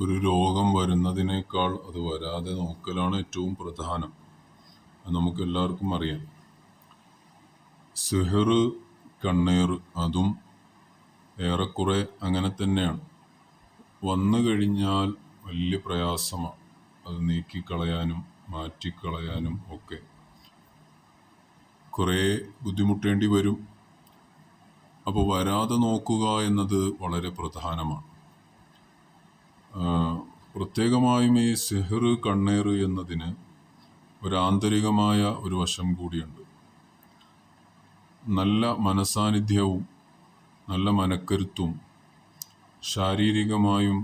ഒരു രോഗം വരുന്നതിനേക്കാൾ അത് വരാതെ നോക്കലാണ് ഏറ്റവും പ്രധാനം. അത് നമുക്ക് എല്ലാവർക്കും അറിയാം. സിഹർ, കണ്ണേർ, അതും ഏറെക്കുറെ അങ്ങനെ തന്നെയാണ്. വന്നു കഴിഞ്ഞാൽ വലിയ പ്രയാസമാണ് അത് നീക്കിക്കളയാനും മാറ്റിക്കളയാനും ഒക്കെ. കുറേ ബുദ്ധിമുട്ടേണ്ടി വരും. അപ്പോൾ വരാതെ നോക്കുക എന്നത് വളരെ പ്രധാനമാണ്. പ്രത്യേകമായും ഈ സിഹർ, കണ്ണേർ എന്നതിന് ഒരു ആന്തരികമായ ഒരു വശം കൂടിയുണ്ട്. നല്ല മനസാന്നിധ്യവും നല്ല മനക്കരുത്തും ശാരീരികമായും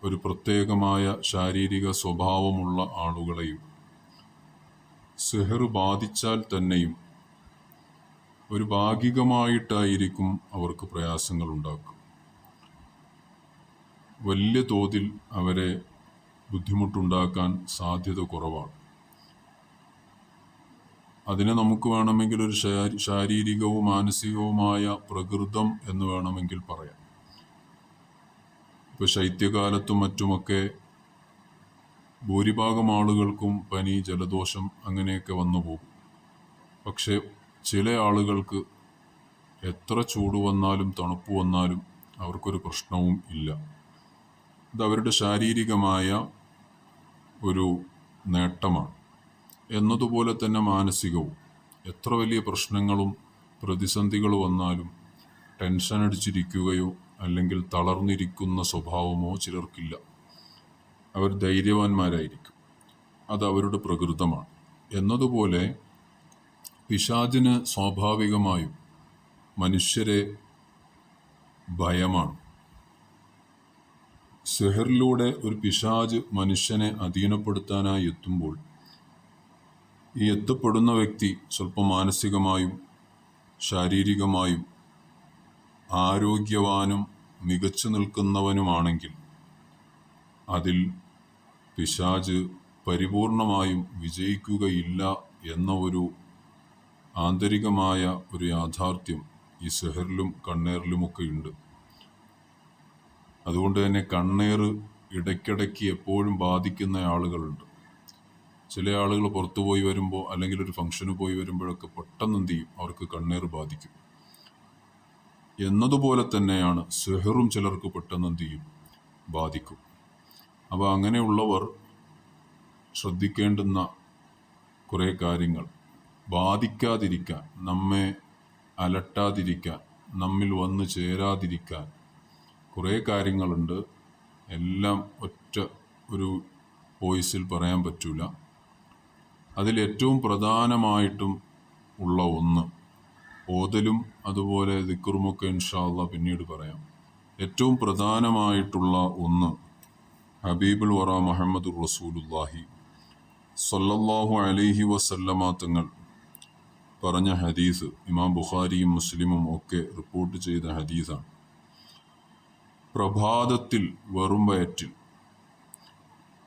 ഒരു പ്രത്യേകമായ ശാരീരിക സ്വഭാവമുള്ള ആളുകളെയും സിഹർ ബാധിച്ചാൽ തന്നെയും ഒരു ഭാഗികമായിട്ടായിരിക്കും അവർക്ക് പ്രയാസങ്ങൾ ഉണ്ടാക്കുക. വലിയ തോതിൽ അവരെ ബുദ്ധിമുട്ടുണ്ടാക്കാൻ സാധ്യത കുറവാണ്. അതിനെ നമുക്ക് വേണമെങ്കിൽ ഒരു ശാരീരികവും മാനസികവുമായ പ്രകൃതം എന്ന് വേണമെങ്കിൽ പറയാം. ഇപ്പോൾ ശൈത്യകാലത്തും മറ്റുമൊക്കെ ഭൂരിഭാഗം ആളുകൾക്കും പനി, ജലദോഷം അങ്ങനെയൊക്കെ വന്നു പോകും. പക്ഷെ ചില ആളുകൾക്ക് എത്ര ചൂട് വന്നാലും തണുപ്പ് വന്നാലും അവർക്കൊരു പ്രശ്നവും ഇല്ല. ഇത് അവരുടെ ശാരീരികമായ ഒരു നേട്ടമാണ്. എന്നതുപോലെ തന്നെ മാനസികവും. എത്ര വലിയ പ്രശ്നങ്ങളും പ്രതിസന്ധികൾ വന്നാലും ടെൻഷൻ അടിച്ചിരിക്കുകയോ അല്ലെങ്കിൽ തളർന്നിരിക്കുന്ന സ്വഭാവമോ ചിലർക്കില്ല. അവർ ധൈര്യവാന്മാരായിരിക്കും. അത് അവരുടെ പ്രകൃതമാണ്. എന്നതുപോലെ പിശാചിന് സ്വാഭാവികമായും മനുഷ്യരെ ഭയമാണ്. സിഹറിലൂടെ ഒരു പിശാച് മനുഷ്യനെ അധീനപ്പെടുത്താനായി എത്തുമ്പോൾ ഈ എത്തപ്പെടുന്ന വ്യക്തി സ്വല്പം മാനസികമായും ശാരീരികമായും ആരോഗ്യവാനും മികച്ചു നിൽക്കുന്നവനുമാണെങ്കിൽ അതിൽ പിശാച് പരിപൂർണമായും വിജയിക്കുകയില്ല എന്ന ഒരു ആന്തരികമായ ഒരു യാഥാർത്ഥ്യം ഈ സിഹറിലും കണ്ണേറിലുമൊക്കെ ഉണ്ട്. അതുകൊണ്ട് തന്നെ കണ്ണേർ ഇടയ്ക്കിടയ്ക്ക് എപ്പോഴും ബാധിക്കുന്ന ആളുകളുണ്ട്. ചില ആളുകൾ പുറത്തു പോയി വരുമ്പോൾ അല്ലെങ്കിൽ ഒരു ഫംഗ്ഷന് പോയി വരുമ്പോഴൊക്കെ പെട്ടെന്ന് എന്ത് ചെയ്യും, അവർക്ക് കണ്ണേർ ബാധിക്കും. എന്നതുപോലെ തന്നെയാണ് സിഹറും ചിലർക്ക് പെട്ടെന്ന് എന്ത് ചെയ്യും, ബാധിക്കും. അപ്പോൾ അങ്ങനെയുള്ളവർ ശ്രദ്ധിക്കേണ്ടുന്ന കുറേ കാര്യങ്ങൾ, ബാധിക്കാതിരിക്കാൻ, നമ്മെ അലട്ടാതിരിക്കാൻ, നമ്മിൽ വന്നു ചേരാതിരിക്കാൻ കുറേ കാര്യങ്ങളുണ്ട്. എല്ലാം ഒറ്റ ഒരു വോയിസിൽ പറയാൻ പറ്റൂല. അതിലേറ്റവും പ്രധാനമായിട്ടും ഉള്ള ഒന്ന് ഓതലും അതുപോലെ ദിക്റുമൊക്കെ ഇൻഷാ അല്ലാഹ് പിന്നീട് പറയാം. ഏറ്റവും പ്രധാനമായിട്ടുള്ള ഒന്ന് ഹബീബുൽ വറ മുഹമ്മദുർ റസൂലുള്ളാഹി സ്വല്ലല്ലാഹു അലൈഹി വസല്ലമ തങ്ങൾ പറഞ്ഞ ഹദീസ്, ഇമാം ബുഖാരിയും മുസ്ലിമും ഒക്കെ റിപ്പോർട്ട് ചെയ്ത ഹദീസാണ്. പ്രഭാതത്തിൽ വെറും വയറ്റിൽ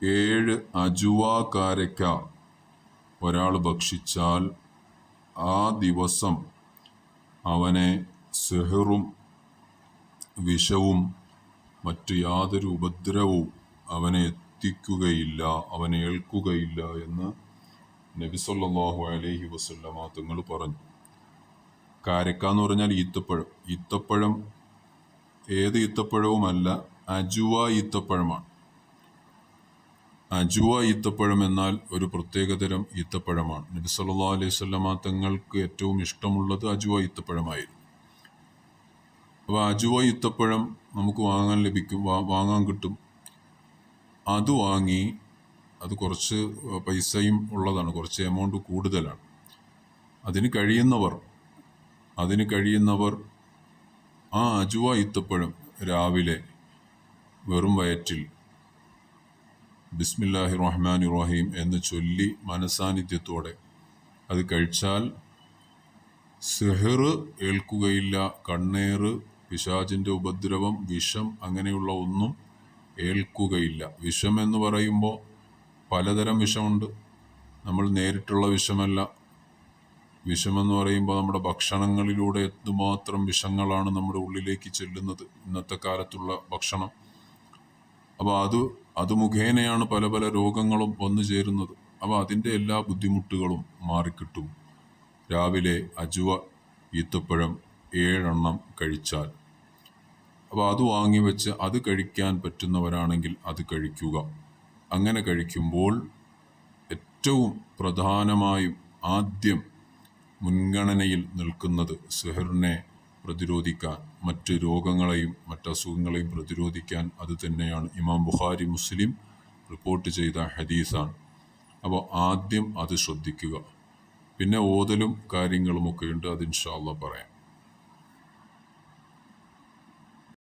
7 അജുവ കാരക്ക ഒരാൾ ഭക്ഷിച്ചാൽ ആ ദിവസം അവനെ സിഹറും വിഷവും മറ്റു യാതൊരു ഉപദ്രവവും അവനെ എത്തിക്കുകയില്ല, അവനെ ഏൽക്കുകയില്ല എന്ന് നബി സല്ലല്ലാഹു അലൈഹി വസല്ലമ തങ്ങൾ പറഞ്ഞു. കാരക്ക എന്ന് പറഞ്ഞാൽ ഈത്തപ്പഴം. ഈത്തപ്പഴം ഏത് ഈത്തപ്പഴവുമല്ല, അജുവ ഈത്തപ്പഴമാണ്. അജുവ ഈത്തപ്പഴം എന്നാൽ ഒരു പ്രത്യേകതരം ഈത്തപ്പഴമാണ്. നബി സല്ലല്ലാഹു അലൈഹി വസല്ലമ തങ്ങൾക്ക് ഏറ്റവും ഇഷ്ടമുള്ളത് അജുവ ഈത്തപ്പഴമായിരുന്നു. അപ്പോൾ അജുവ ഈത്തപ്പഴം നമുക്ക് വാങ്ങാൻ കിട്ടും. അത് വാങ്ങി, അത് കുറച്ച് പൈസയും ഉള്ളതാണ്, കുറച്ച് എമൗണ്ട് കൂടുതലാണ്. അതിന് കഴിയുന്നവർ ആ അജുവ ഈത്തപ്പഴം രാവിലെ വെറും വയറ്റിൽ ബിസ്മില്ലാഹി റഹ്മാനി റഹീം എന്ന് ചൊല്ലി മനസാന്നിധ്യത്തോടെ അത് കഴിച്ചാൽ സിഹർ ഏൽക്കുകയില്ല. കണ്ണേറ്, പിശാചിൻ്റെ ഉപദ്രവം, വിഷം അങ്ങനെയുള്ള ഒന്നും ഏൽക്കുകയില്ല. വിഷം എന്ന് പറയുമ്പോൾ പലതരം വിഷമുണ്ട്. നമ്മൾ നേരിട്ടുള്ള വിഷമല്ല. വിഷമെന്ന് പറയുമ്പോൾ നമ്മുടെ ഭക്ഷണങ്ങളിലൂടെ എന്തുമാത്രം വിഷങ്ങളാണ് നമ്മുടെ ഉള്ളിലേക്ക് ചെല്ലുന്നത്. ഇന്നത്തെ കാലത്തുള്ള ഭക്ഷണം അപ്പോൾ അത് മുഖേനയാണ് പല പല രോഗങ്ങളും വന്നു ചേരുന്നത്. അപ്പോൾ അതിൻ്റെ എല്ലാ ബുദ്ധിമുട്ടുകളും മാറിക്കിട്ടും രാവിലെ അജുവ ഈത്തപ്പഴം 7 കഴിച്ചാൽ. അപ്പോൾ അത് വാങ്ങി വെച്ച് അത് കഴിക്കാൻ പറ്റുന്നവരാണെങ്കിൽ അത് കഴിക്കുക. അങ്ങനെ കഴിക്കുമ്പോൾ ഏറ്റവും പ്രധാനമായും ആദ്യം മുൻഗണനയിൽ നിൽക്കുന്നത് സിഹറിനെ പ്രതിരോധിക്കാൻ, മറ്റ് രോഗങ്ങളെയും മറ്റസുഖങ്ങളെയും പ്രതിരോധിക്കാൻ അത് തന്നെയാണ്. ഇമാം ബുഖാരി, മുസ്ലിം റിപ്പോർട്ട് ചെയ്ത ഹദീസാണ്. അപ്പോൾ ആദ്യം അത് ശ്രദ്ധിക്കുക. പിന്നെ ഓതലും കാര്യങ്ങളുമൊക്കെ ഉണ്ട്, അത് ഇൻഷാ അല്ലാഹ് പറയാം.